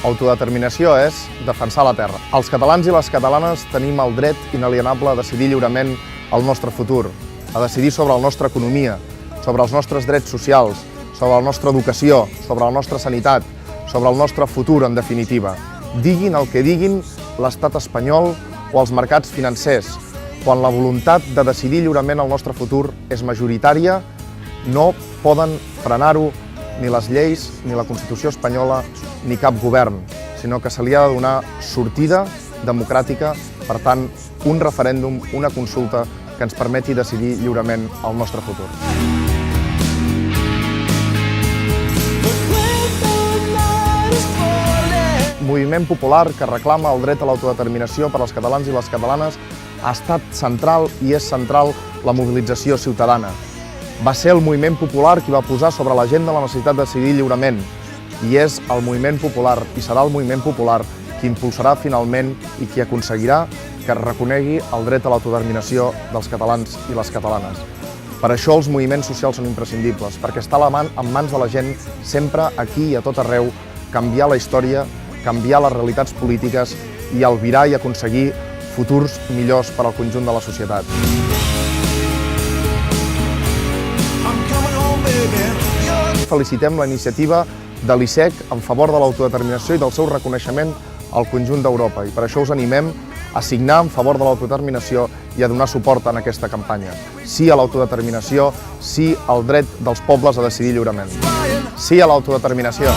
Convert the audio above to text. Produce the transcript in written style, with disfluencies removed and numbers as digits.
Autodeterminació és defensar la terra. Els catalans i les catalanes tenim el dret inalienable a decidir lliurement el nostre futur, a decidir sobre la nostra economia, sobre els nostres drets socials, sobre la nostra educació, sobre la nostra sanitat, sobre el nostre futur, en definitiva. Diguin el que diguin l'estat espanyol o els mercats financers. Quan la voluntat de decidir lliurement el nostre futur és majoritària, no poden frenar-ho ni les lleis, ni la Constitució espanyola, ni cap govern, sinó que se li ha de donar sortida democràtica, per tant, un referèndum, una consulta que ens permeti decidir lliurement el nostre futur. Moviment popular que reclama el dret a l'autodeterminació per als catalans i les catalanes ha estat central i és central la mobilització ciutadana. Va ser el moviment popular qui va posar sobre l'agenda la necessitat de decidir lliurement i és el moviment popular i serà el moviment popular qui impulsarà finalment i qui aconseguirà que es reconegui el dret a l'autodeterminació dels catalans i les catalanes. Per això els moviments socials són imprescindibles, perquè està en mans de la gent sempre, aquí i a tot arreu, canviar la història, canviar les realitats polítiques i albirar i aconseguir futurs millors per al conjunt de la societat. Felicitem la iniciativa de l'ISEC en favor de l'autodeterminació i del seu reconeixement al conjunt d'Europa i per això us animem a signar en favor de l'autodeterminació i a donar suport en aquesta campanya. Sí a l'autodeterminació, sí al dret dels pobles a decidir lliurement. Sí a l'autodeterminació.